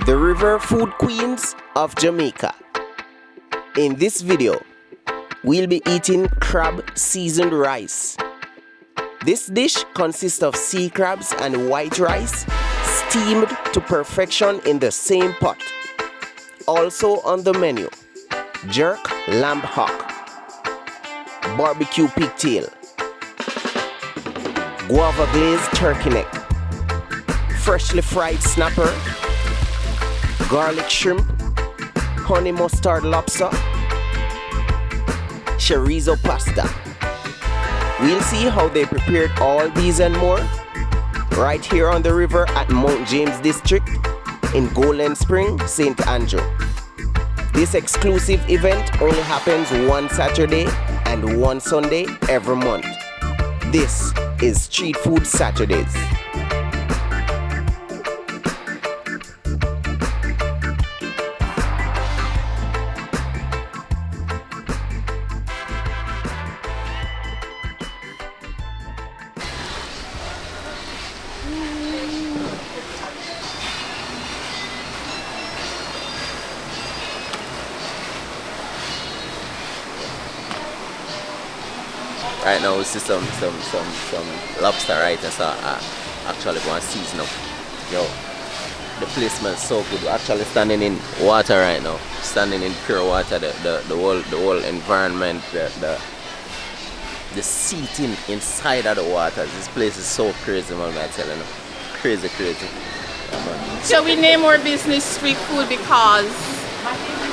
the river food queens of Jamaica. In this video, we'll be eating crab seasoned rice. This dish consists of sea crabs and white rice steamed to perfection in the same pot. Also on the menu, jerk lamb hock, barbecue pigtail, guava glazed turkey neck, freshly fried snapper, garlic shrimp, honey mustard lobster, chorizo pasta. We'll see how they prepared all these and more right here on the river at Mount James District in Golden Spring, St. Andrew. This exclusive event only happens one Saturday and one Sunday every month. This is Street Food Saturdays. Right now we see some lobster, right? That's actually going to season up. Yo, the place smells so good. We're actually standing in water right now. Standing in pure water. The whole environment, the seating inside of the water. This place is so crazy, man. I'm telling you, crazy. Yeah, man. So we name our business Street Food because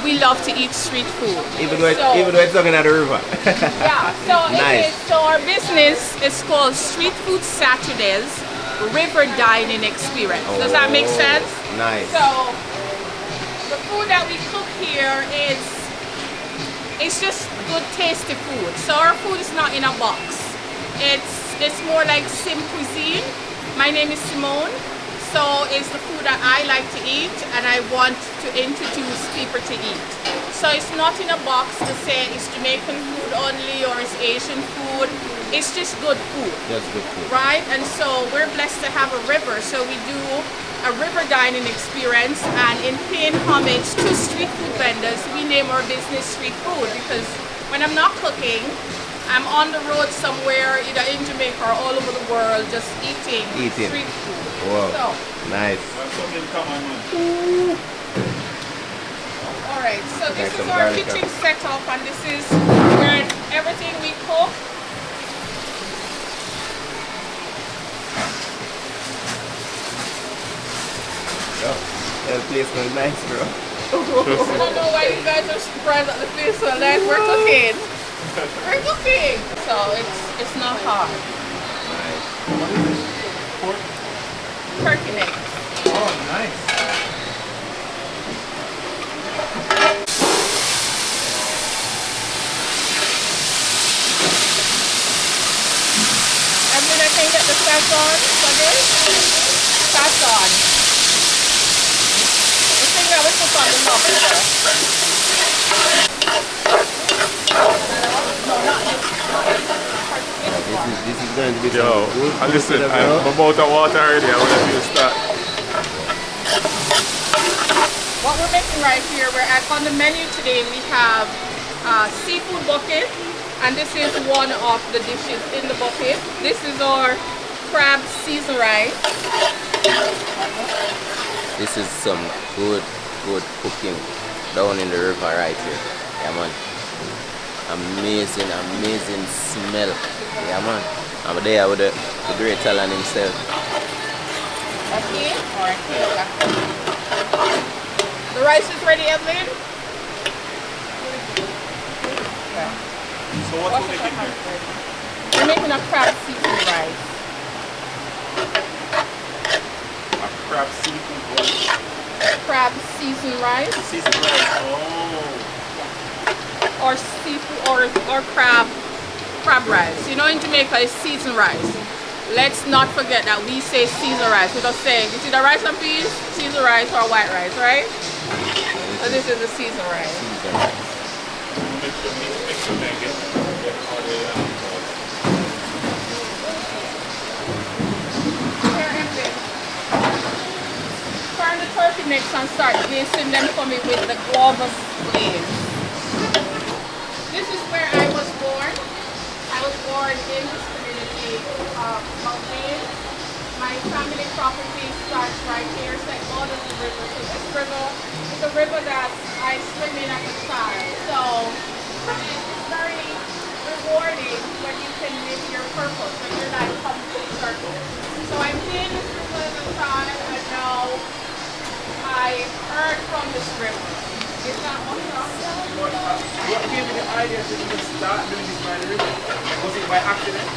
we love to eat street food. Even though it's looking at the river. Yeah, so nice. So our business is called Street Food Saturdays River Dining Experience. Does that make sense? Nice. So the food that we cook here it's just good tasty food. So our food is not in a box. It's more like sim cuisine. My name is Simone. So it's the food that I like to eat and I want to introduce people to eat. So it's not in a box to say it's Jamaican food only or it's Asian food. It's just good food. That's good food. Right? And so we're blessed to have a river. So we do a river dining experience, and in paying homage to street food vendors, we name our business Street Food because when I'm not cooking, I'm on the road somewhere, either in Jamaica or all over the world, just eating. Street food. Wow, so, nice. Alright, so this is our kitchen setup, and this is where everything we cook. Yeah, the place smells nice, bro. I don't know why you guys are surprised at the place so nice. We're cooking. We're cooking. So it's not hard. Nice. What is this? Pork? Turkey neck. Oh, nice. Evelyn, I can get the sazon for this. Sazon. The thing that we put on the lobster. This is going to be yo, good. Listen, I'm about to water already. I want to start. What we're making right here, on the menu today we have seafood bucket, and this is one of the dishes in the bucket. This is our crab seasoned rice. This is some good cooking down in the river right here. Yeah, man. Amazing smell. Yeah, man. I'm there with the great talent himself. Okay, alright. The rice is ready, Evelyn? Yeah. So what are we making here? We're making a crab seasoned rice. A crab seafood rice. Crab seasoned rice. Seasoned rice. Oh. Or seafood or crab rice. You know, in Jamaica it's seasoned rice. Let's not forget that we say seasoned rice. We don't say it's either rice and peas, seasoned rice, or white rice, right? So this is the seasoned rice. turn the turkey necks and start basting them for me with the guava glaze. This is where I was born. I was born in this community of Mountain. My family property starts right here. It's like all of the river. So this river is a river that I swim in as a child. So it's very rewarding when you can live your purpose, when you're like come full circle. So I've been this river as a child, and now I heard from this river. Is that awesome? What gave you the idea to even start doing this by the river? Was it by accident?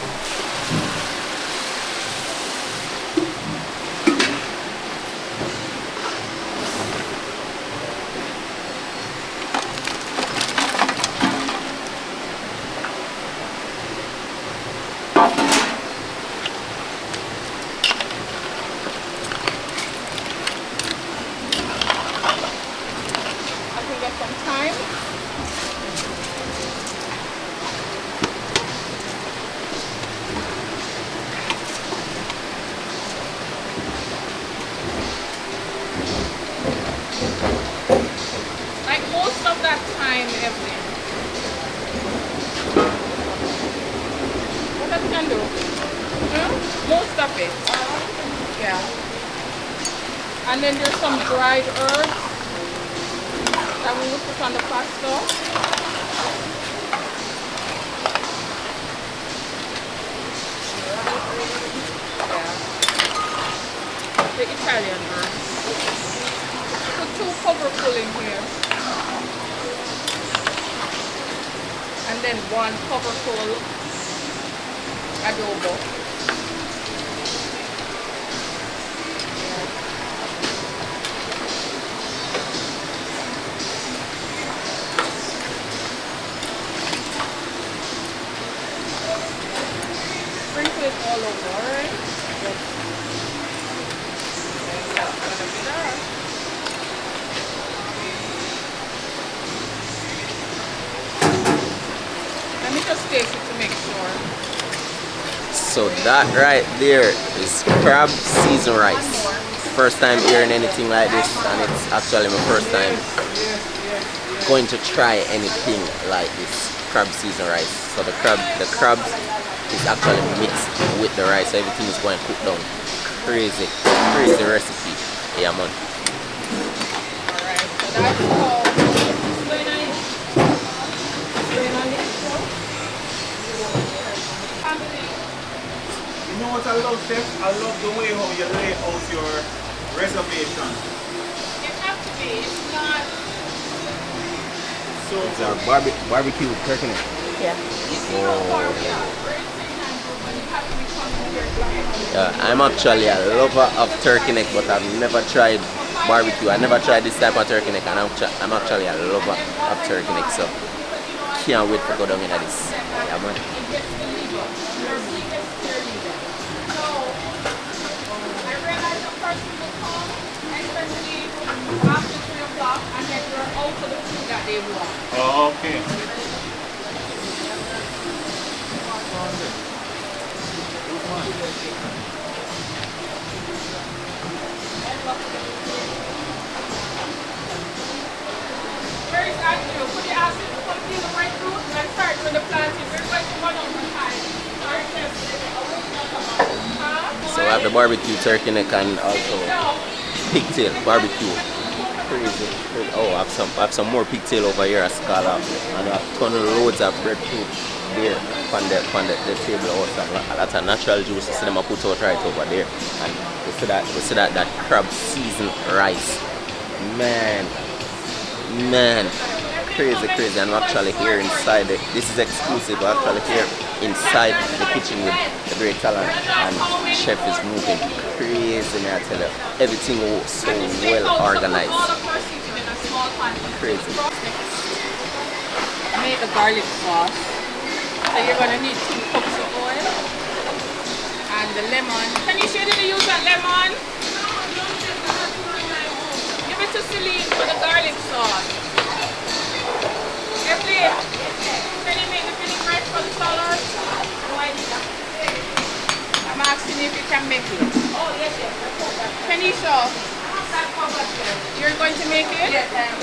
Most of it. Yeah. And then there's some dried herbs that we will put on the pasta. Yeah. The Italian herbs. Put 2 coverful in here. And then 1 coverful adobo. Sprinkle it all over, alright? And that's gonna be that. Let me just taste it to make sure. So that right there is crab seasoned rice. First time hearing anything like this, and it's actually my first time going to try anything like this crab seasoned rice. So the crabs is actually mixed with the rice. So everything is going cooked down. Crazy recipe. Yeah, man. Alright, so that's called You know what I love, Chef? I love the way how you lay out your reservation. it has to be. It's not. So It's our barbecue turkey neck. Yeah. You see how far we are. We're in St. Andrew, but you have to be coming here. I'm actually a lover of turkey neck, but I've never tried barbecue. I never tried this type of turkey neck, and I'm actually a lover of turkey neck, so can't wait to go down into this. Yeah, man. After 3 o'clock, and then you're out for the food that they want. oh, okay. Where is Andrew? Could you ask him to come clean the right route and start with the planting? We're going to run out of time. So I have the barbecue turkey neck and also pigtail barbecue. Crazy. Oh, I have some more pigtail over here, a scallop, and I have loads of breadfruit there on the table also. That's a natural juice. So them I put out right over there, and we see that crab seasoned rice. Man, crazy, and I'm actually here inside it. This is exclusive. We're actually here inside the kitchen with the great talent, and chef is moving crazy, man, I tell you. Everything was so well organized. Crazy. Make a garlic sauce. So you're gonna need 2 cups of oil and the lemon. Can you share to use that lemon? Give it to Celine for the garlic sauce. Here, please. Can you make the vinaigrette for the salad? No, I need that. I'm asking if you can make it. Oh, yes. Kenisha, You're going to make it? Yes, I am.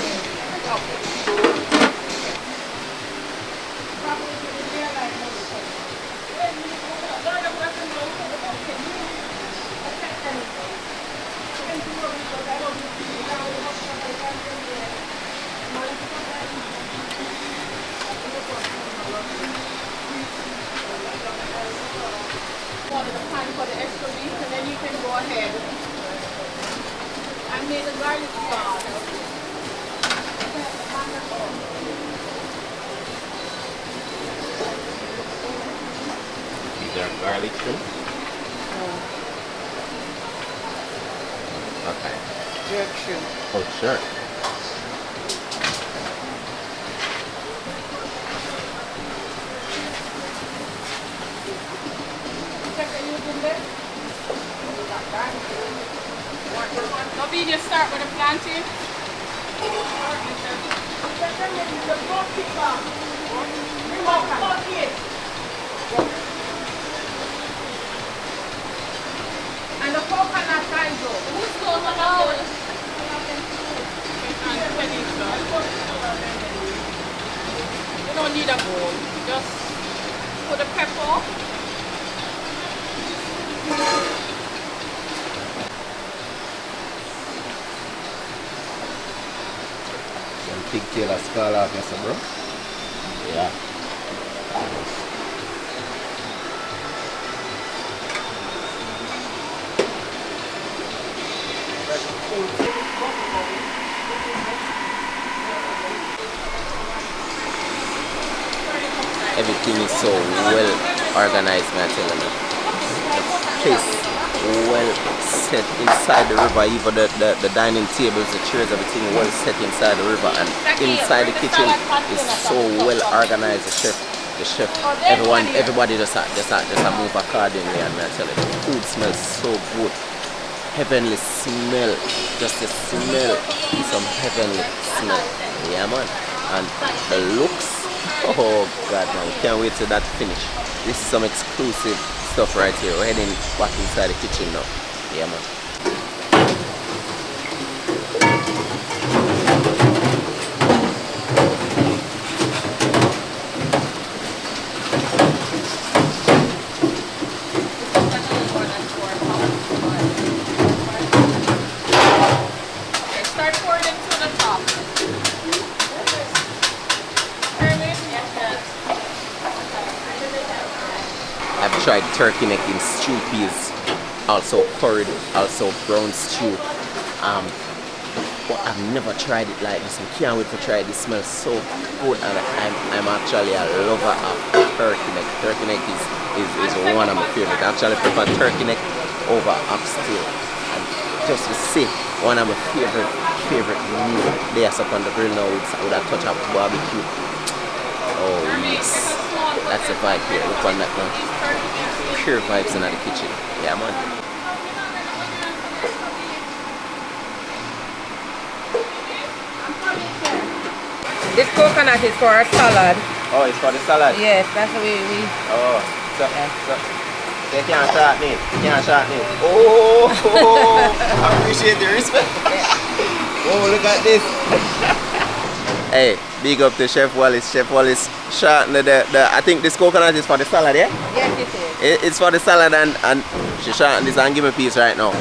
Okay. One of the pan for the extra meat, and then you can go ahead and make the garlic sauce. These are garlic shrimp. Okay. Jerk shrimp. Oh, sure. Lovey, just start with the plantain. And the coconut Cherizo. Who's coconut? You don't need a bowl. Just put the pepper. Some pigtail has fall off, yes, bro. Yeah. Everything is so well organized, man, I'm telling you. The place well set inside the river, even the dining tables, the chairs, everything well set inside the river, and inside the kitchen is so well organized. The chef, everybody just move accordingly, and I tell you, the food smells so good. Heavenly smell, just the smell, some heavenly smell. Yeah, man. And the looks, oh God, man, can't wait till that finish. This is some exclusive stuff right here. We're heading back inside the kitchen now. Yeah, man. Start pouring it to the top. I've tried turkey neck in stew peas, also curried, also brown stew. But I've never tried it like this. I can't wait to try it. It smells so good, and I'm actually a lover of turkey neck. Turkey neck is one of my favorites. I actually prefer turkey neck over oxtail. And just to say, one of my favorite meal layers up on the grill now with a touch of barbecue. Oh yes, that's the vibe here. Look on that one. Pure vibes in the kitchen. Yeah, man. This coconut is for our salad. Oh, it's for the salad. Yes, that's the way we. Oh, so they can't shot me. Can't shot me. Oh, I appreciate the respect. Oh, look at this. Hey, big up to Chef Wallace. Chef Wallace shot I think this coconut is for the salad, yeah? Yes, it is. It's for the salad, and she shot this and give me a piece right now.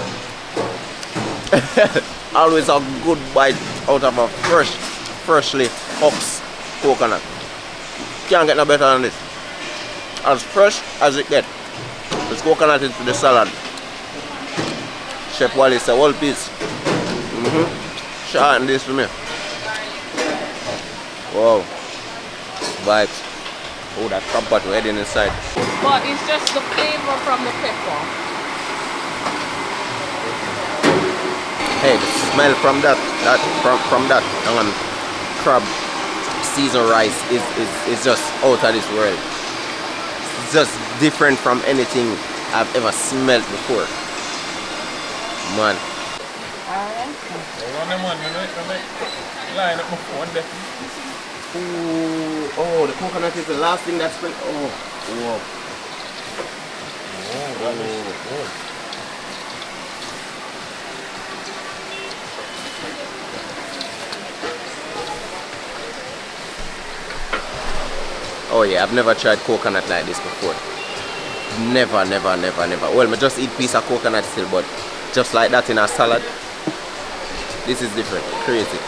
Always a good bite out of a freshly husked coconut. Can't get no better than this. As fresh as it gets. This coconut is for the salad. Chef Wallace, a whole piece. Shot this for me. Wow. Vibes. Oh, that crab pot we're heading inside. But it's just the flavor from the pepper. Hey, the smell from that crab seasoned rice is just out of this world. It's just different from anything I've ever smelled before. Man. Line up my phone there. Ooh, oh, the coconut is the last thing that's spring. Oh, wow. Oh, that is good. Oh yeah, I've never tried coconut like this before. Never, never, never, never. Well, I just eat piece of coconut still, but just like that in a salad. This is different. Crazy.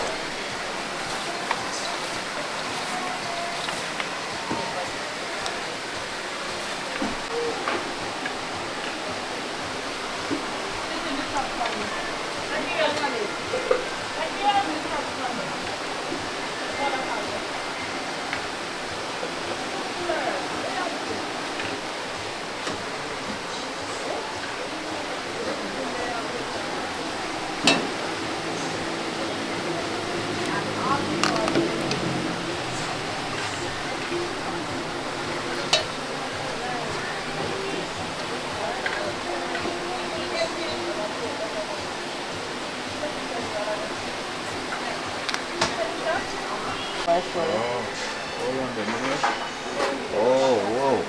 Oh, whoa.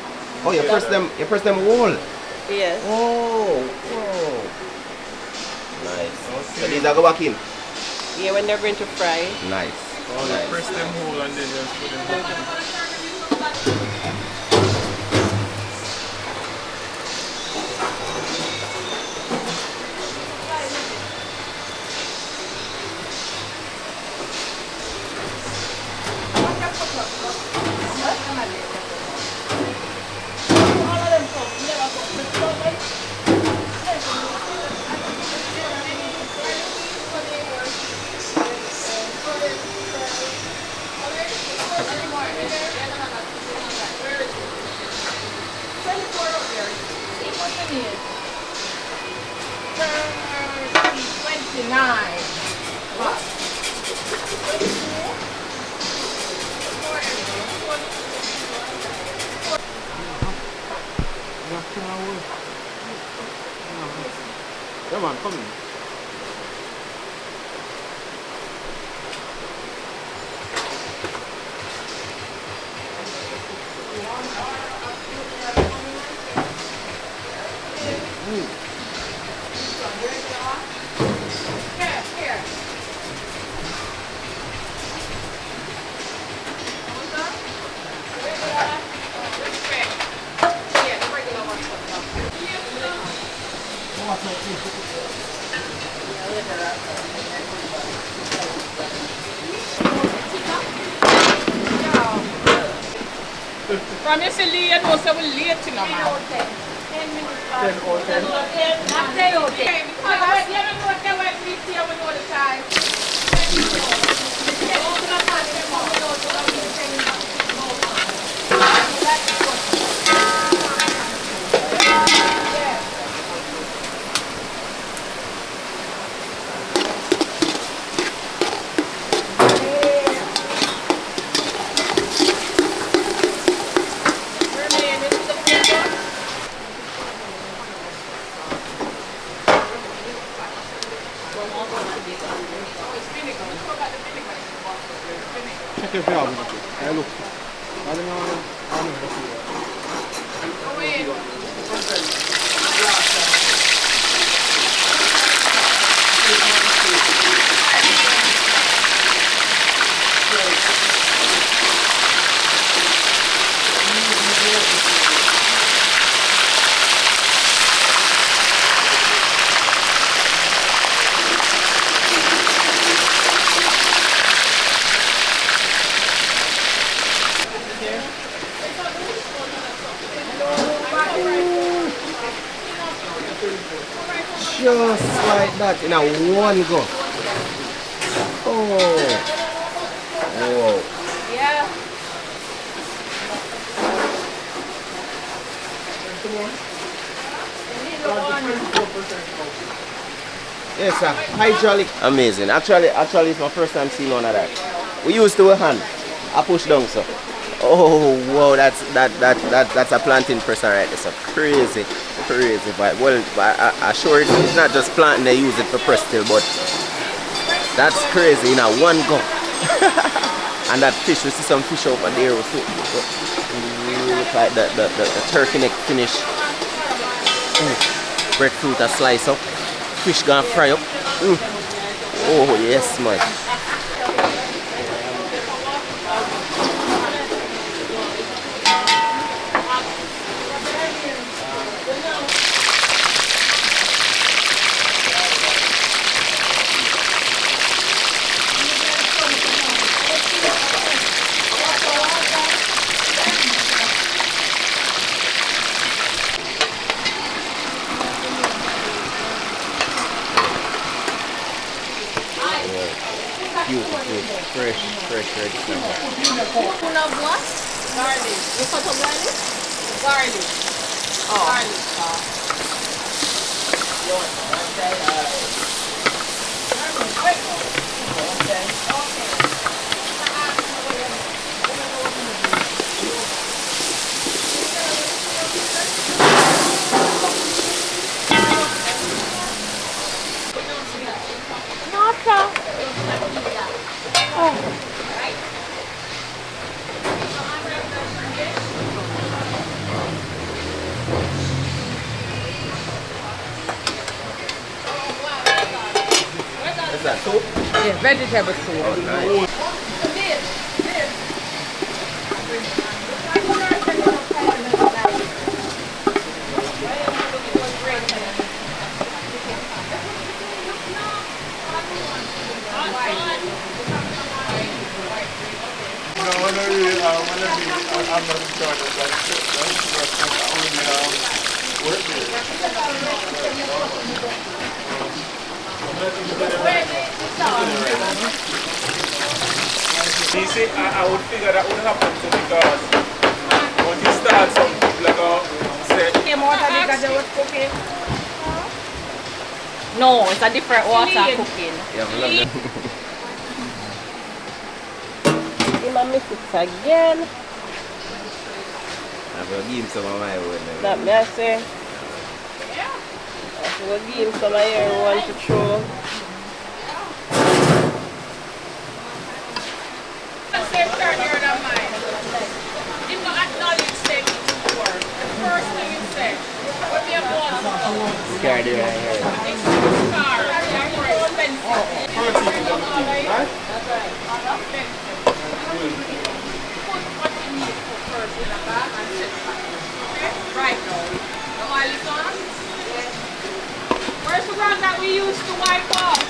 Oh, you press them whole. Yes. Oh, whoa. Nice. So these are go back in. Yeah, when they're going to fry. Nice. Oh, Nice. you press them whole and then just put them back in. Come on, come in. From yesterday, I know so we're late to know. 10 minutes past. 10 or 10. Not 10 or 10. Because you don't know what they went to see, we know the time. Check your valve. Hey, look. I don't know. Just like that in a one go. Oh. Whoa. Yeah. Yes, sir. Hydraulic. Amazing. Actually, it's my first time seeing one of that. We used to a hand. I push down, so. Oh, wow, that's a planting presser right there. So crazy. But well, I sure it's not just planting. They use it for press still, but that's crazy. You know, one go. And that fish, we see some fish over there. Look like the turkey neck finish. Breadfruit a slice up. Fish gonna fry up. Oh yes, man. beautiful, fresh red snapper. Spoon of what? Garlic. You cut up garlic? Garlic. Oh. Garlic. What's that, soup? Yeah, vegetable soup. Oh, nice. I'm not sure that's only work You see, I would figure that would happen too because when you start something like say Came out because they was cooking. No, it's a different water cooking. Yeah, I love them. You might mix it again. I'm going to give him some of my own. That may I say. We'll give him some of your one to throw. Cardi right here. Right now. The oil is on? Where's the rag that we used to wipe off?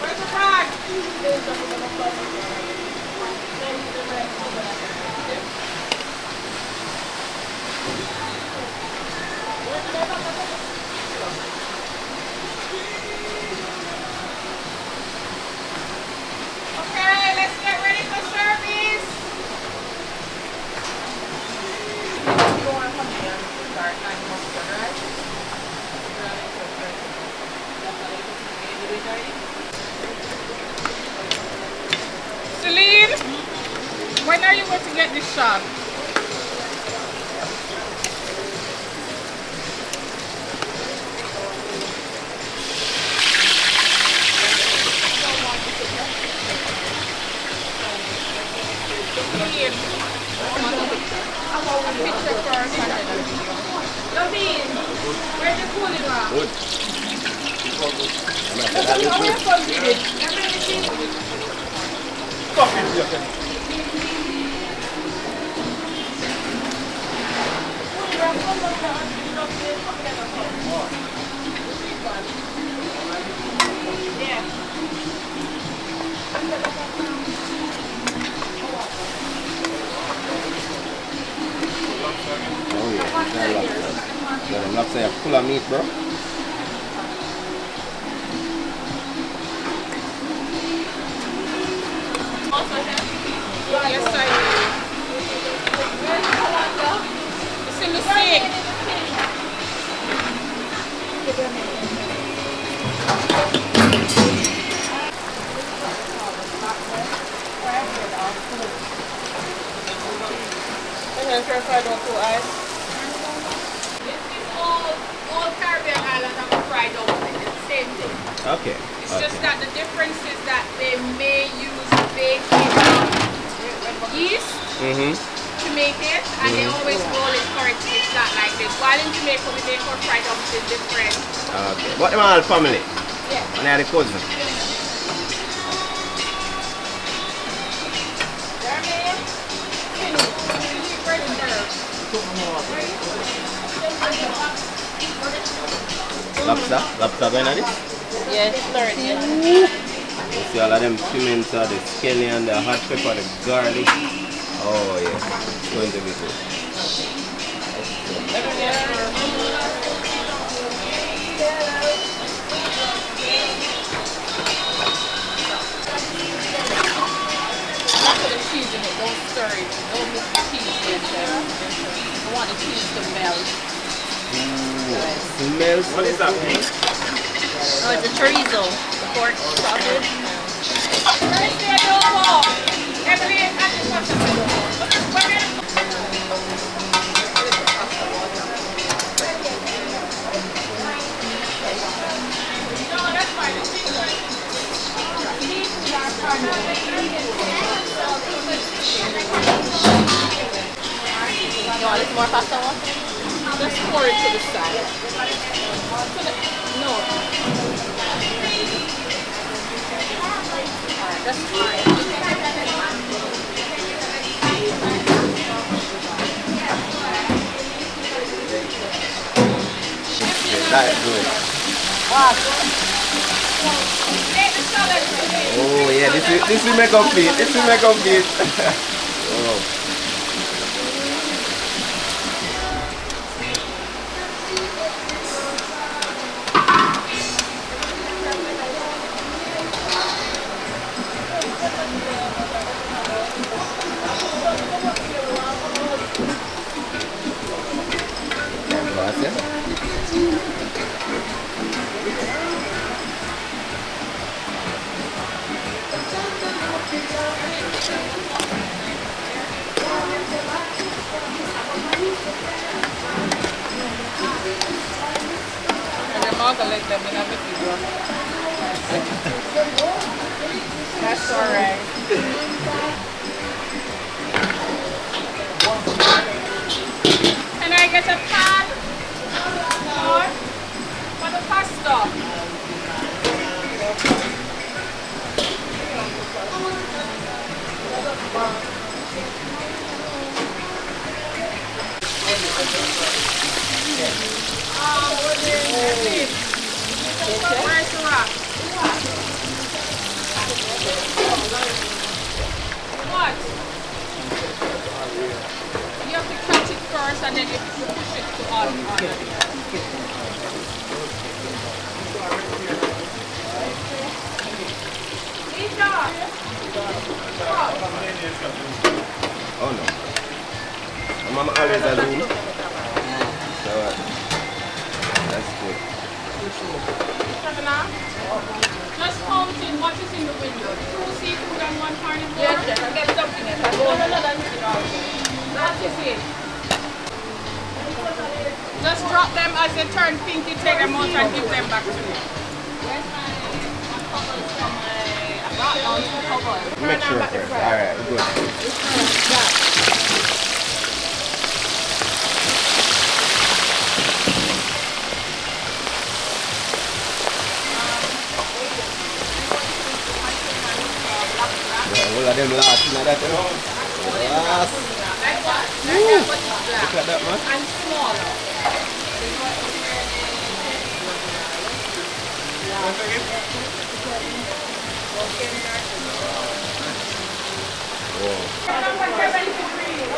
Where's the rag? Okay, let's get ready for service. You want to come here and start and mustard, right? Celine, when are you going to get this shot? Celine, a picture first and then a video. Loveen, where's the cooling one? Good. Oh yeah, it's not lobster. So the lobster are full of meat, bro. Yes, I do. It's in the sink. This is all Caribbean islands have fried dumpling. It's the same thing. Okay. It's just that the difference is that they may use baking yeast to make it, and they always roll it correctly. It's not like this. While in Jamaica, we make our fried dumpling different. Okay. But them all family? Yeah. And they are the cousin? Lobster? Lobster going at it? Yes, sir. You see all of them pimento, the scallion, the hot pepper, the garlic. Oh yeah, it's going to be good. smells. What is that? Oh, it's a chorizo. Pork sausage. You want a little more pasta water? Just pour it to the side. No. That's fine. That's good. Oh yeah, this will make complete. This will make complete. Oh. Like them in a video. That's alright. Can I get a pan for the pasta? Where's the rock? What? You have to catch it first and then you push it to on. Oh no. Mama always a zoom. So that's good. Just counting what is in the window. 2 seafood and 1 carnivore. Yes, yes, I get something else. That is it. Just drop them as they turn pink, you take them out and give them back to me. Where's my covers from I brought down 2 covers. Make sure first. Alright, good. All of them last in that, you know? Last. Look at that, man. And smaller.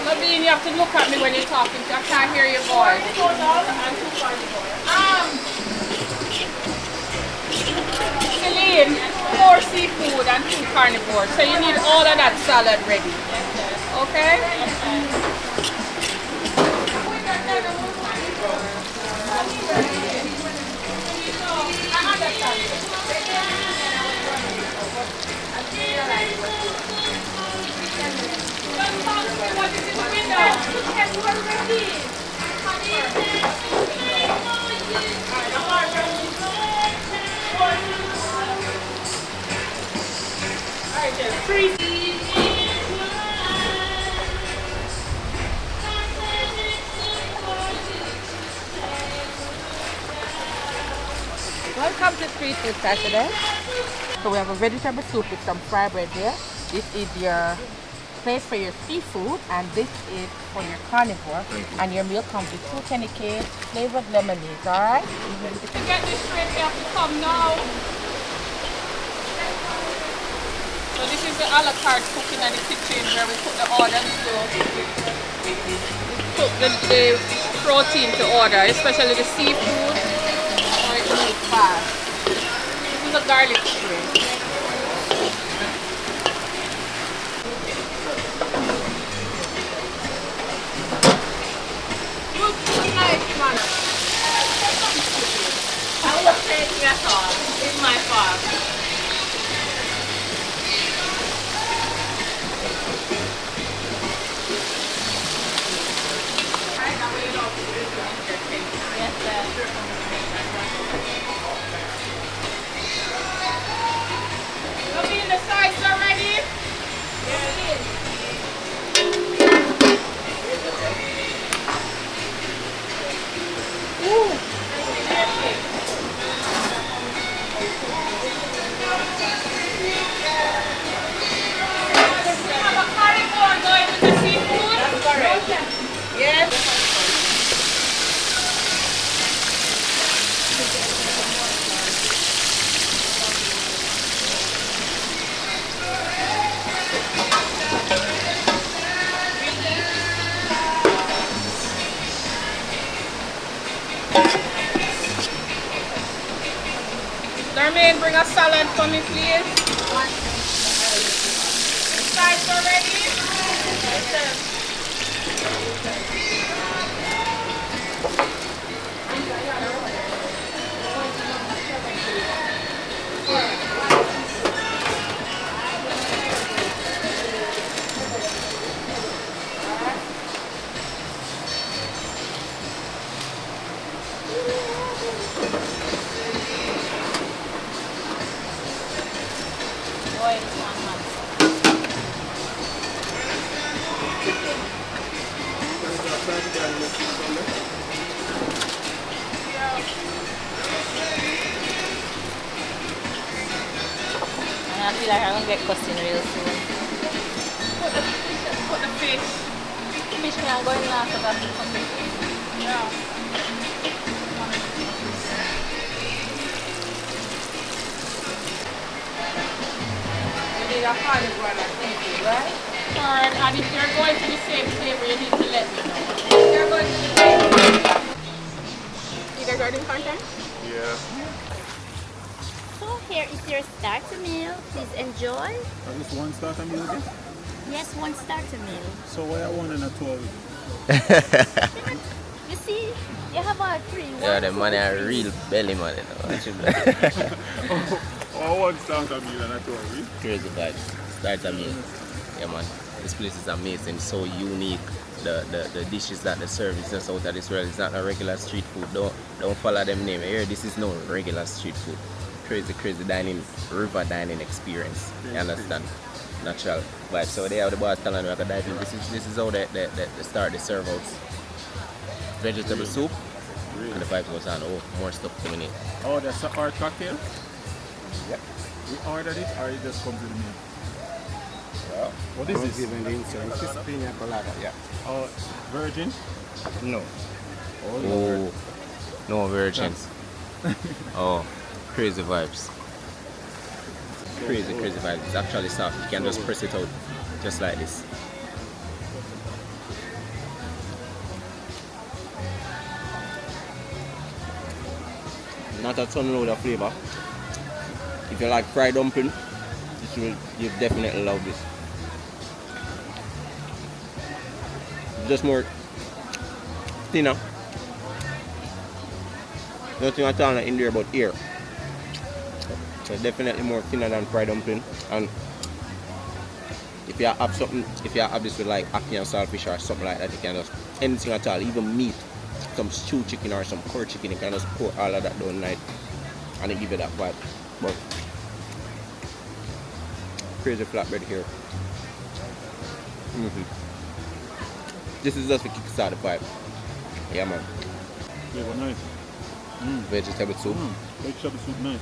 Naveen, you have to look at me when you're talking. I can't hear your voice. Celine, 4 seafood and 2 carnivore. So you need all of that salad ready. Okay? Welcome to Street Food Saturday. So we have a vegetable soup with some fry bread here. This is your place for your seafood, and this is for your carnivore. And your meal comes with 2 penny cakes, flavored lemonade, alright? To get this straight, you have to come now. So this is the a la carte cooking in the kitchen where we put the orders to cook the protein to order, especially the seafood, or it moves fast. This is a garlic tray. Nice, man. anything at all. It's my fault. Yes, sir. Lovely, the sides are ready? Yes, it is. Have a carnivore going with the seafood? That's correct. Yes. Darmaine, bring a salad for me, please. Sides are ready? Yes, sir. I feel like I'm gonna get cussing real soon. Put the fish. Fish can go in after that. Yeah. You need a carnivore and a seafood, right? Alright, and if you're going to the same table, you need to let me know. You're going to the table. You guys ordering content? Yeah. So here is your starter meal. Please enjoy. At least one starter meal again? Yes, one starter meal. So why I want in a 12? You see, you have a three. Yeah, One, the two, money are three. real belly money. Oh, one starter meal and a 12? Crazy vibes. Start a meal. Yeah, man. This place is amazing. So unique. The dishes that they serve is just out of this world. It's not a regular street food. Don't follow them name. Here, this is no regular street food. Crazy dining, river dining experience. You understand? Natural vibe. So they have the bar stand and we can dive in. This is how they start the serve out. Vegetable soup. Really? And the vibe goes on. Oh, more stuff coming in. Oh, that's our cocktail? Yep. We ordered it or it just comes with the meal? Wow. What is this? Given the insurance, it's pina colada. Yeah. Oh, virgin? No. Oh, no virgins. Oh, crazy vibes. Crazy vibes. It's actually soft. You can just press it out just like this. Not a ton load of flavor. If you like fried dumpling, you definitely love this. Just more thinner. Nothing at all in there but air. So definitely more thinner than fried dumpling. And if you have something, if you have this with like ackee and saltfish or something like that, you can just anything at all, even meat, some stewed chicken or some curry chicken, you can just pour all of that down night and it give you that vibe. But crazy flatbread here. This is just to kickstart the vibe. Yeah, man. Flavor nice. Vegetable soup, Vegetable soup nice.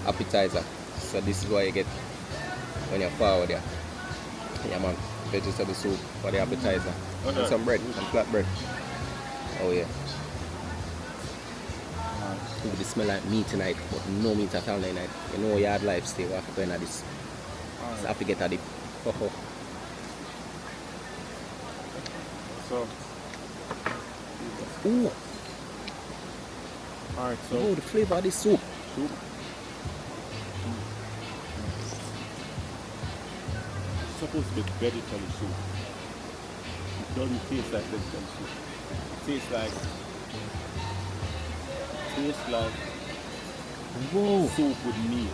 appetizer. So this is what you get when you're forward there. Yeah, man. Vegetable soup for the appetizer. And some bread, some flat bread. Oh yeah. Ooh, this smell like meat tonight, but no meat at all tonight. You know yard lifestyle, we have to go into this. So I have to get a dip. So, Ooh, alright, so oh, the flavor of this soup. soup. It's supposed to be vegetable soup. It doesn't taste like vegetable soup. It tastes like Whoa. Soup with meat,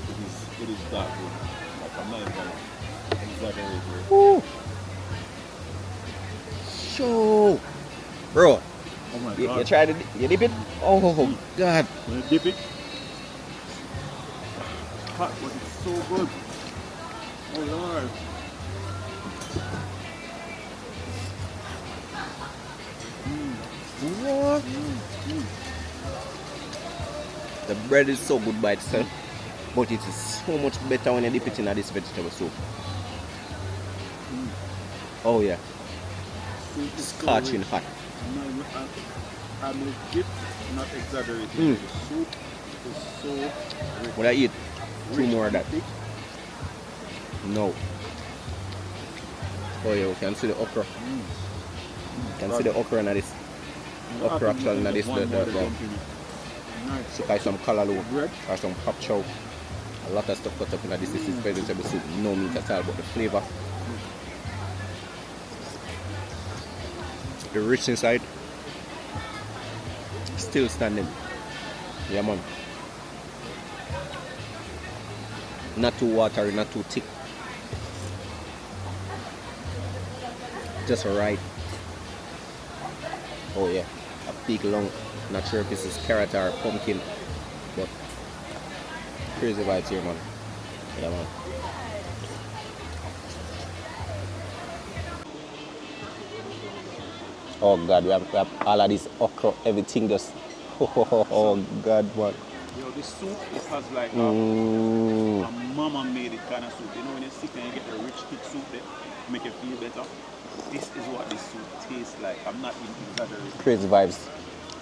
it is that good. Like I'm not even gonna exaggerate here. Woo. So, bro, Oh my you god. tried it? You dip it? Oh God. When I dip it, hot, but it's so good. Oh Lord. What? The bread is so good by itself, but it is so much better when you dip it in this vegetable soup. Oh yeah, Soup is so scorching rich. hot. I'm legit not exaggerating. The soup is so rich. Would I eat two Rich more of and that? thick. No. Oh yeah, we can see the okra. You can see the okra in this. Okra actually in this. Nice. Like some callaloo Bread. or some pop chow. A lot of stuff cut up in this. This is vegetable soup. No meat at all, but the flavor. The rich inside. Still standing. Yeah man. Not too watery, not too thick. Just right. Oh yeah. A big long. Not sure if this is carrot or pumpkin, but crazy vibes here, man. Yeah, man. Oh God, we have all of this okra, everything just. Oh God, man. Yo, this soup, it has like a mama made it kind of soup. You know when you sit and you get the rich thick soup that make you feel better? This is what this soup tastes like. I'm not even exaggerating. Crazy vibes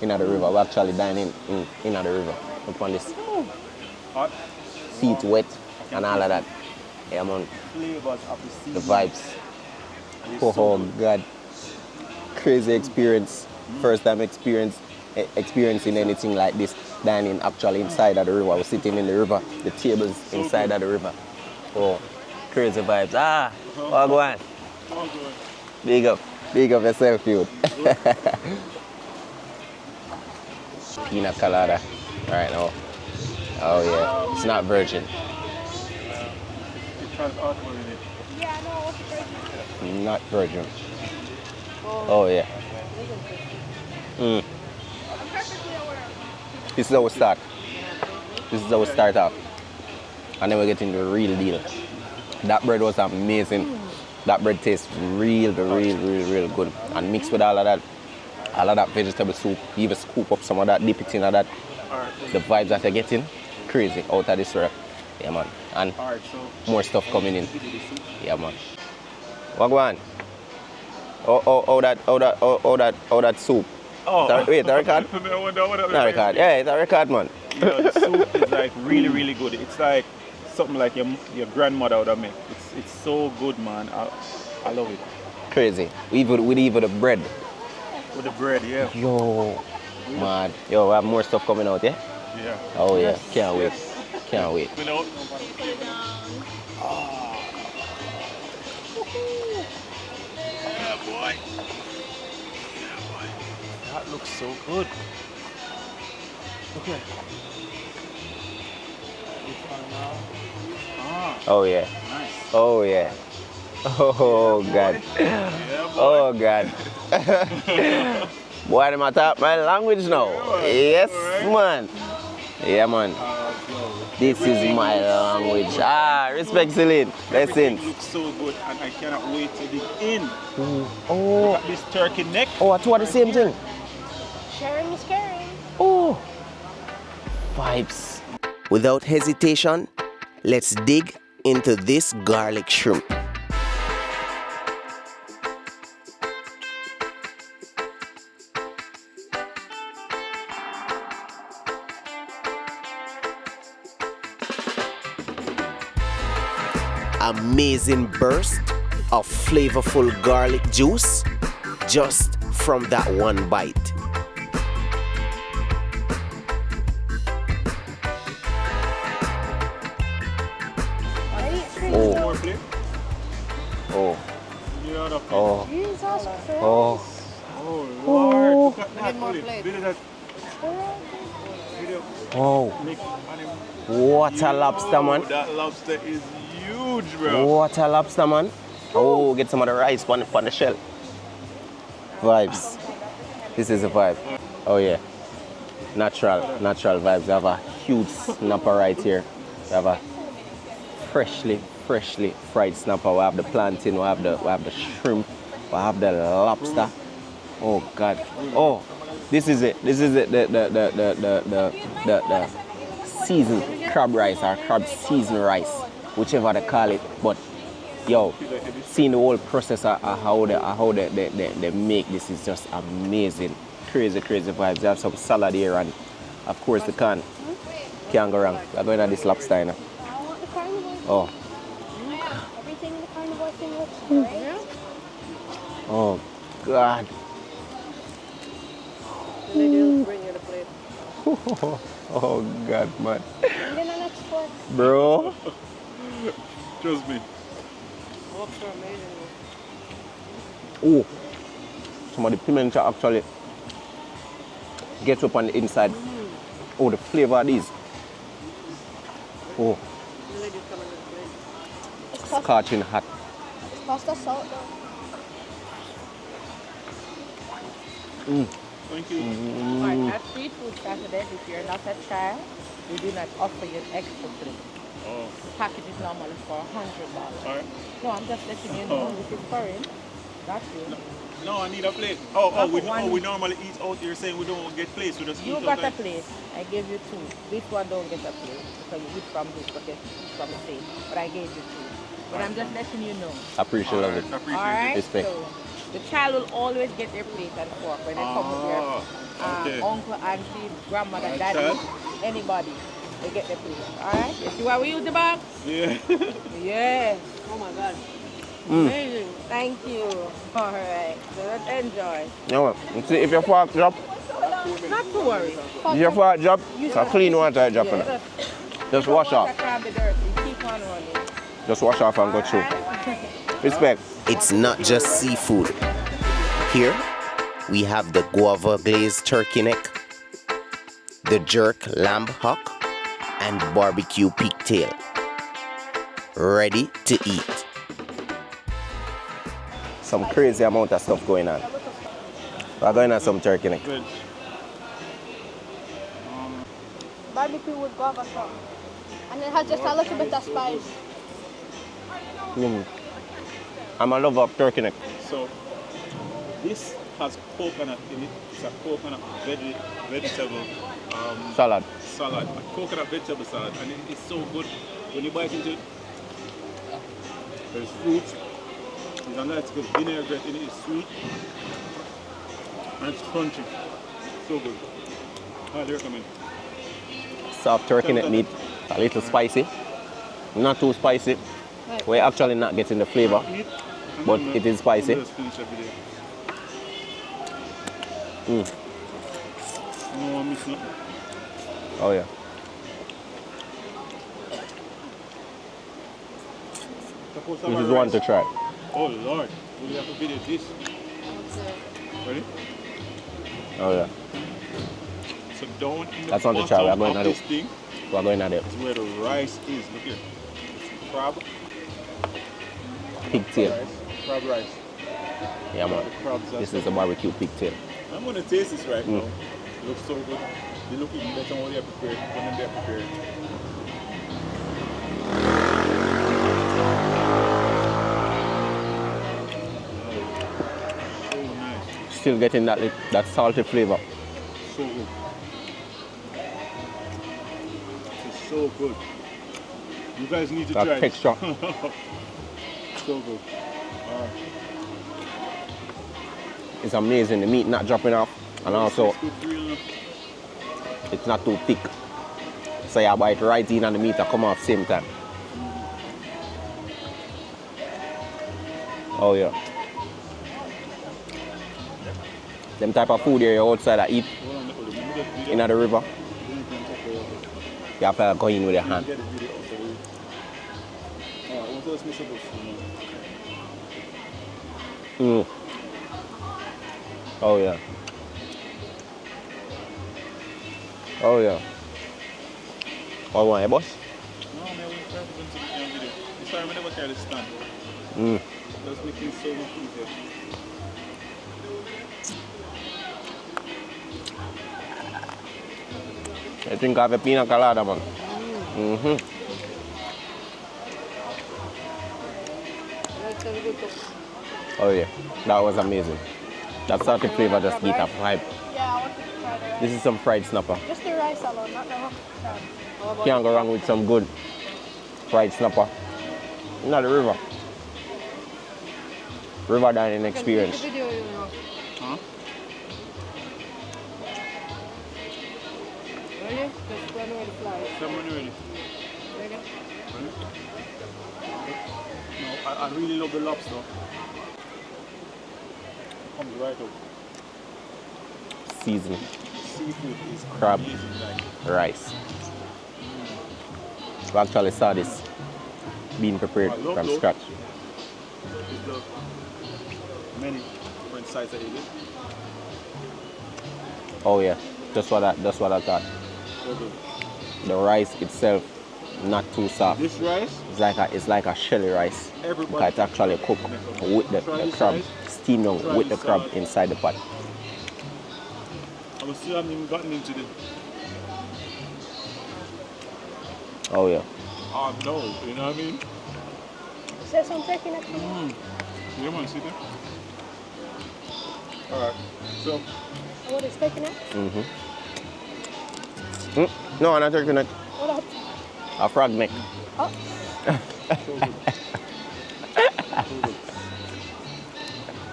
in the river. We actually dining in the river. Up on this Hot, feet wet and all of that. Yeah, man. flavors of the The seasoning. vibes. And it's so Oh good. God. Crazy experience. First time experiencing anything like this. Dining actually inside of the river. I was sitting in the river. The tables inside of the river. Oh, crazy vibes. Ah, oh, go on. Oh, good. Big up yourself, dude. Pina colada right now. Oh yeah, it's not virgin. It has alcohol in it. Not virgin. Oh yeah. This is how we start. This is how we start off. And then we get into the real deal. That bread was amazing. That bread tastes real good. And mixed with all of that vegetable soup, you even scoop up some of that, dip it in that. The vibes that you're getting, crazy out of this rep. Yeah man. And Alright, so more stuff coming in. Yeah man. What go on? Oh that soup. Oh. Wait, that record? I wonder what Not record. Yeah, it's a record, man. Yo, the soup is like really good. It's like something like your grandmother would have made. It's so good, man. I love it. Crazy. With even the bread. With the bread, yeah. Yo, man. Yo, we have more stuff coming out, yeah? Yeah. Oh yeah. Can't wait. Can't wait. You know? Yeah, boy. That looks so good. Okay. Ah, Oh yeah. nice. Oh yeah. Oh God. Yeah, boy. Oh God. Boy, I'm talk my language now. Yes, man. Yeah, man. This is my language. Ah, respect, Celine. Everything Listen. looks so good, and I cannot wait to dig in. Look Oh, at this turkey neck. oh, I thought the same thing. Sharing is caring. Oh, vibes. Without hesitation, let's dig into this garlic shrimp. Amazing burst of flavorful garlic juice just from that one bite. Oh, More plate. oh, The other plate. oh, Jesus Christ. oh. Oh Lord, look at that. need more Billy. plate. Billy, that. Video. Oh, what a lobster, man. That lobster is huge, bro. What a lobster, man. Oh, get some of the rice on the shell. Vibes. This is a vibe. Oh, yeah. Natural vibes. We have a huge snapper right here. We have a freshly fried snapper. We have the plantain. We have the shrimp. We have the lobster. Oh God. Oh, this is it. This is it. The seasoned crab rice or crab seasoned rice, whichever they call it. But yo, seeing the whole process of how they make this is just amazing. Crazy vibes. They have some salad here and of course the can't go wrong. We're going to this lobster now. Oh. Everything in the carnivore thing looks great. Oh God. They do bring you the plate. Oh God, man. Then the next one. Bro. Trust me. Walks are amazing. Oh. Some of the pimento actually gets up on the inside. Oh, the flavor of these. Oh. The ladies come in the plate. Scorching hot. Pasta salt though. Thank you. Alright, at Street Food Saturdays, if you're not a child, we do not offer you an extra plate. Oh, The package is normally for $100. alright. No, I'm just letting you know this is foreign. That's you. No, I need a plate. We normally eat out here saying we don't get plates. We just eat You out got a like- plate. I gave you 2. This one don't get a plate because you eat from this, but you eat from the same. But I gave you 2. But I'm just letting you know. Appreciate Alright, it. I appreciate Alright? Respect. So the child will always get their plate and fork when they come with their okay. uncle, auntie, grandmother, Alright, daddy, child. anybody. They get their plate. Alright? You see why we use the bag? Yeah. Yeah. Oh my God. Amazing. Thank you. Alright. So let's enjoy. No, see if your fork drop, Not to worry. if your fork drop, it's a clean water drop on it. Yeah, Just wash water off. can't be dirty. Keep on running. Just wash off and go through. Respect. It's not just seafood. Here, we have the guava glazed turkey neck, the jerk lamb hock, and barbecue pigtail. Ready to eat. Some crazy amount of stuff going on. We're going on some turkey neck. Veg. Barbecue with guava sauce. And it has just a little bit of spice. I'm a lover of turkey neck. So this has coconut in it. It's a coconut vegetable Salad. salad, a coconut vegetable salad, and it is so good. When you bite into it, there's fruit. There's a nice good vinaigrette in it. It's sweet and it's crunchy. So good. Highly recommend. Soft turkey neck meat. A little spicy. Not too spicy. We're actually not getting the flavor, but it is spicy. Just finish every day. No one miss nothing. Oh yeah. This is one to try. Oh Lord, we have to video this. Ready? Oh yeah. So down in the That's on the try. We're bottom going of to this do. thing We're going at it. is where the rice is. Look here. It's crab Pigtail. rice. Crab rice. Yeah man. The crabs are This is the barbecue pigtail. I'm gonna taste this right now. It looks so good. They look even better when they are prepared. When they are prepared. So nice. Still getting that salty flavor. So good. It's so good. You guys need to That try texture. This. So good. It's amazing. The meat not dropping off, and also It's good for you, enough. it's not too thick. So you bite right in and the meat will come off same time. Oh yeah. Them type of food here you outside I eat Hold on, hold on. Let me get the video. in the river. Then you can take it over. You have to go in with your hand. Get the video out the way. What else am I supposed to know? Oh yeah. Oh yeah. Or one, boss? No, man, we're going to the video. This time I never carry the stand. Just making so much easier. I think I have a pina colada, man. Oh yeah, that was amazing. That salty flavor just eat up hype. Yeah, I want to try the rice. This is some fried snapper. Just the rice alone, not the whole crab. Can't go wrong with some good fried snapper. Not the river. River dining experience. Huh? Ready? Just run away the flies. Someone ready? Ready? No, I really love the lobster. Comes right up. Season, Seafood is crab, amazing. Like, rice. We actually saw this being prepared I love from those. scratch. with the many different sides that you get. Oh yeah, that's what I thought. So good. The rice itself not too soft. This rice, It's like a shelly rice. everybody. Because it's actually cooked with the crab, steamed on with the crab inside the pot. I still haven't even gotten into the. Oh yeah. No, you know what I mean? Is there some turkey next to you? You want to see that? Alright, so. What is turkey next? No, not turkey neck. What else? A frog neck. Oh.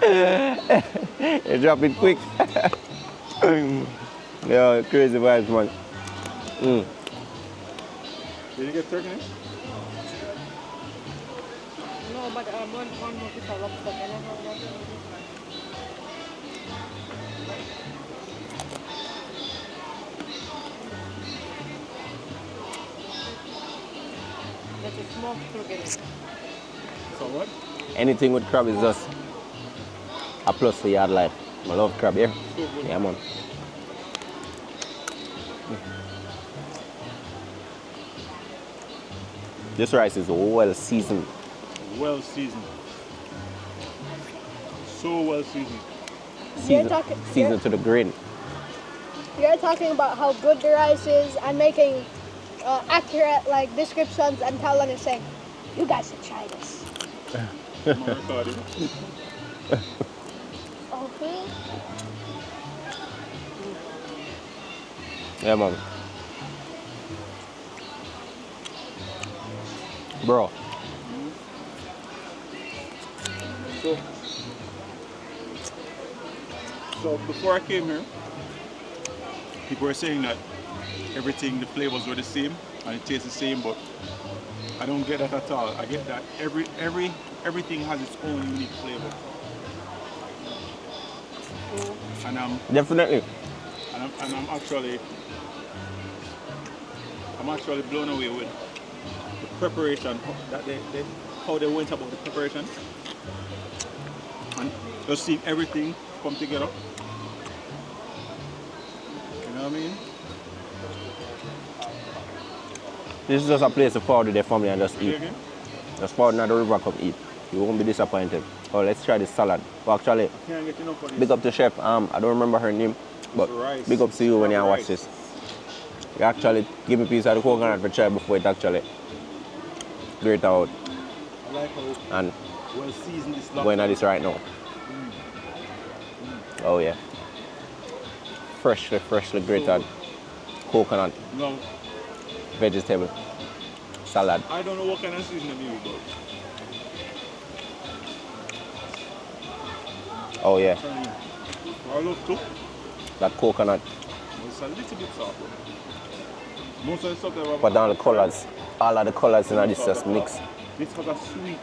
You drop it quick. Yeah, crazy vibes, man. Did you get turkey neck? No, but one more piece of lobster. Can I have that? That's a small turkey. So what? Anything with crab is just a plus for yard life. I love crab here. So good. Yeah, man. This rice is well seasoned. Well seasoned. So well seasoned. Seasoned to the grain. You're talking about how good the rice is and making accurate like descriptions and telling and saying, you guys should try this. I'm recording. Okay. Yeah, man. Bro. So before I came here, people were saying that everything, the flavors were the same and it tastes the same, but I don't get that at all. I get that everything has its own unique flavor. And Definitely. I'm actually blown away with the preparation, how they went about the preparation, and just seeing everything come together. You know what I mean? This is just a place to forward with their family and just eat. Again? Just forward at the river, come eat. You won't be disappointed. Oh, let's try this salad. Well, actually, Can't get enough of this. big up to chef. I don't remember her name, but Rice. big up to you when you watch Rice. this. You actually give me a piece of the coconut for try before it actually grate out I like how and well seasoned this going at this right now. Oh yeah. Freshly grated coconut, No, vegetable, salad. I don't know what kind of seasoning you use, but Oh yeah, I love too. that coconut. It's a little bit soft. Most of the stuff that But down the colors, all of the colors in this just mix. This has a sweet.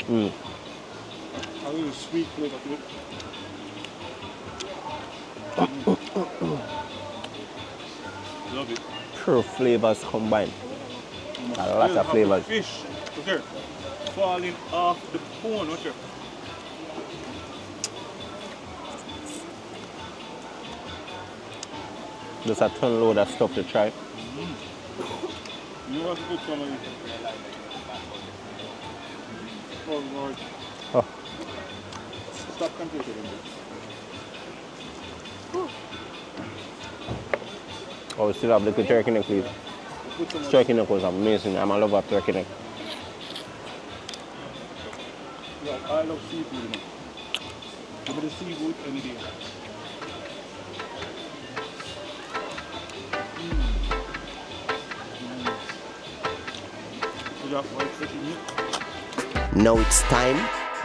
A little sweet flavor to it. Love it. Pure flavors combined. A lot Still of have flavors. the fish, okay, falling off the bone, okay. Just a ton load of stuff to try. You know what's good for me? Oh Lord. Oh. Stop comparing them. Oh, we still have the turkey neck, please. Turkey neck was amazing. I'm a lover of turkey neck. Yeah, I love seafood, you know. Give me the seafood any day. Now it's time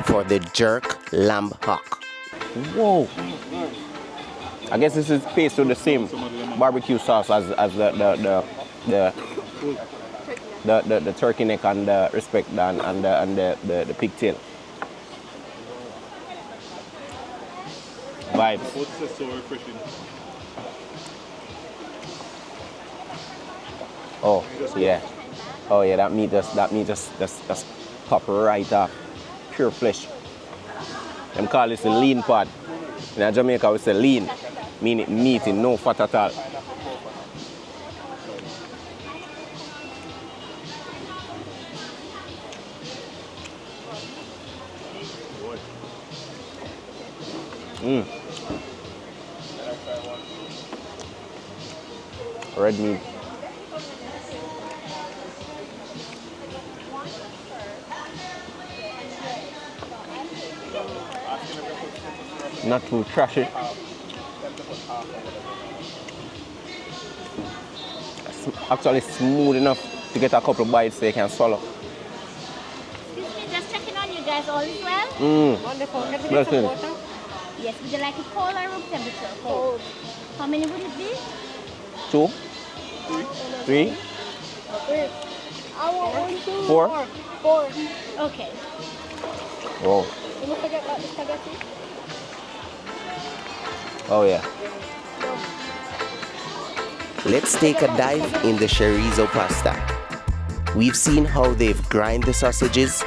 for the jerk lamb hock. Whoa! I guess this is faced with the same barbecue sauce as the turkey neck and the respect and the pigtail. Vibes. What's so refreshing? Oh yeah. Oh yeah, that meat just pop right off. Pure flesh. Them call this the lean part. In Jamaica we say lean, meaning meat in no fat at all. Red meat. Not too trashy. Actually smooth enough to get a couple of bites so you can swallow. Excuse me, just checking on you guys. All is well? Wonderful. Can we get Blessing. some water? Yes, would you like it cold or room temperature? Cold. How many would it be? 2, 3, 3. I want 1, 2, 4. 4. Okay. Oh. Don't forget about the spaghetti. Oh yeah. Let's take a dive in the chorizo pasta. We've seen how they've grinded the sausages,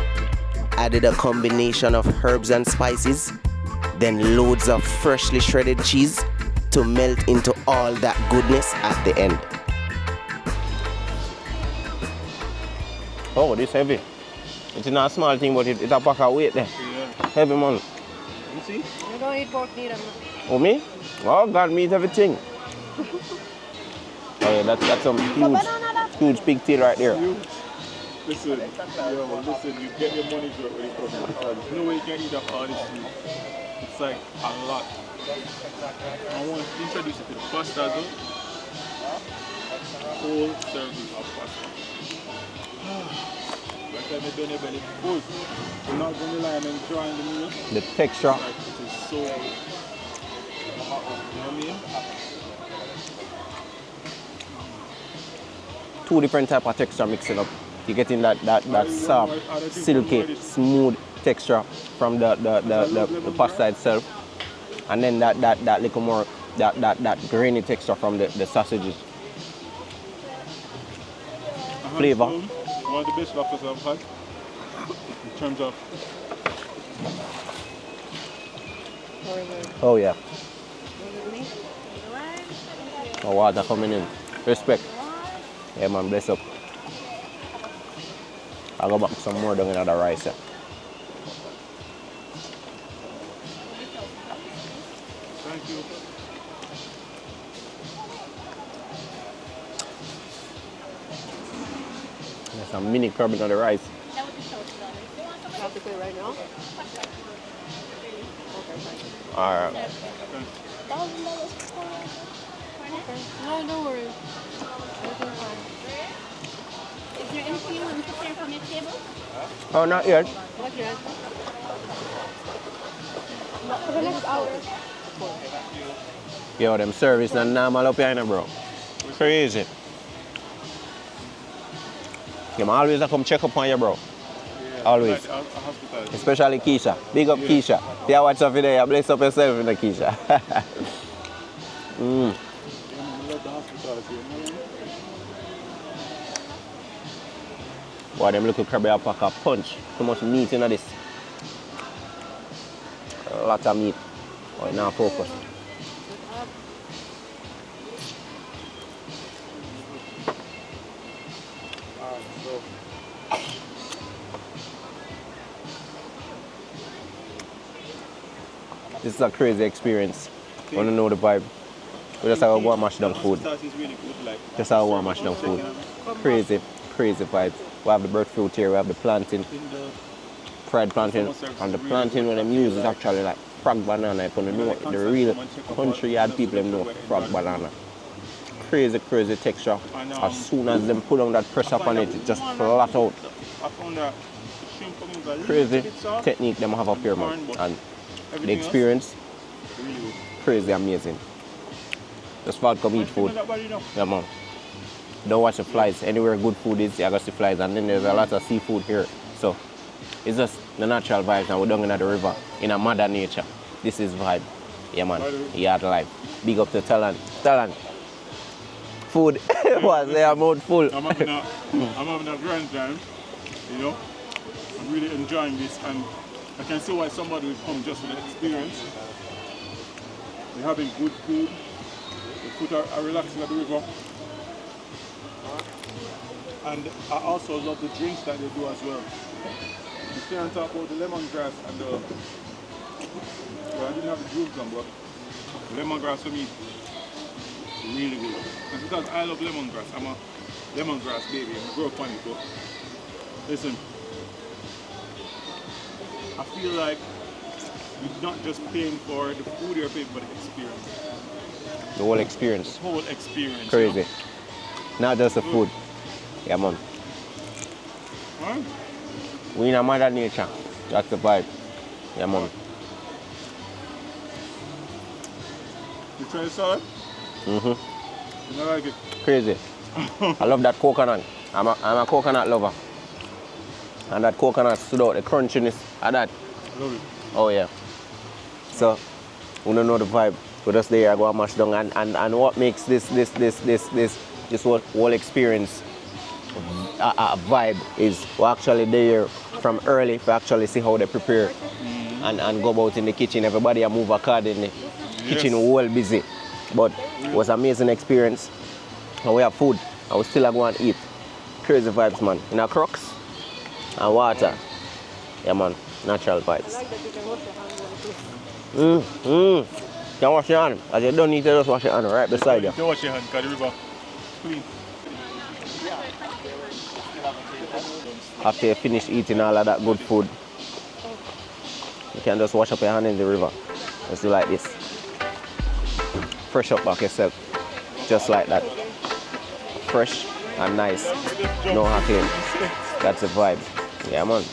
added a combination of herbs and spices, then loads of freshly shredded cheese to melt into all that goodness at the end. Oh, this heavy. It's not a small thing, but it's a pack of weight there. Yeah. Heavy, man. You see? You don't eat pork neither. Oh, me? Oh, God, me eat everything. Oh, yeah, that's some huge pigtail right there. Listen, you get your money's worth when you come here. There's no way you can eat up all this food. It's like a lot. I want to introduce you to the pasta though. Whole service of pasta. By the time you done your belly full, you're not going to lie and enjoying the meal. The texture. Like, it is so, you know what I mean? Two different type of texture mixing up. You're getting that soft, silky, smooth texture from the pasta itself, and then that little more that grainy texture from the sausages. Flavor. One of the best lobsters I've had in terms of. Oh yeah. Oh, water coming in. Respect. Yeah man, bless up. I'll go back to some more down in the rice. Yeah. Thank you. There's some mini crab in the rice. Have to pay right now? Okay, fine. Alright. No, don't worry. Everything's fine. Is there anything you want to prepare from your table? Oh, not yet. Not yet. For the next hour. Yo, them service and normal up here, bro. Crazy. You always come check up on you, bro. Always. Especially Keisha. Big up Keisha. Yeah, watch out for there. You bless up yourself in the Keisha. Boy, them little crab here pack a punch. Too much meat in this. A lot of meat. Oh, now focus. This is a crazy experience. Want to know the vibe? We just have a warm mash down food. Just have a warm mash down food. Crazy, crazy vibe. We have the bird fruit here, we have the plantain, fried plantain. And the plantain when them use is actually like frog banana. If you know the real country yard people them know frog banana. Crazy, crazy texture. As soon as them put on that pressure on it, it just flat out. Crazy technique them have up here, man. And the experience, crazy amazing. Just fall come eat food. Yeah, man. Don't watch the flies. Anywhere good food is, you got see flies. And then there's a lot of seafood here. So it's just the natural vibes. And we're down in the river, in a mother nature. This is vibe. Yeah, man. Yard life. Big up to Talent. Talent. Food was their mouth full. I'm having a grand time, you know. I'm really enjoying this, and I can see why somebody would come just for the experience. They're having good food. The food are relaxing at the river. And I also love the drinks that they do as well. You can't talk about the lemongrass and the... Well, I didn't have the juice on, but the lemongrass for me, really good. And because I love lemongrass, I'm a lemongrass baby. I grew up on it, but listen, I feel like you're not just paying for the food, you're paying for the experience. The whole experience. The whole experience. Crazy. You know? Not just the food. Yeah, man. Huh? We in a mother nature. That's the vibe. Yeah, man. You try the salad? Mm-hmm. You don't like it? Crazy. I love that coconut. I'm a coconut lover. And that coconut stood out, the crunchiness of that. Love it. Oh yeah. So, we don't know the vibe. We're just there, I go and mash down. And what makes this whole experience a vibe is we're actually there from early to actually see how they prepare and go about in the kitchen. Everybody a move accordingly. Kitchen well busy. But it was an amazing experience. And we have food. And we still go and eat. Crazy vibes, man. In a crocks and water. Yeah, man. Natural vibes. You can wash your hand. As you don't need to just wash your hand right beside you. You can wash your hand because the river clean. After you finish eating all of that good food, you can just wash up your hand in the river. Just do like this. Fresh up back yourself. Just like that. Fresh and nice. No hacking. That's the vibe. Yeah, man.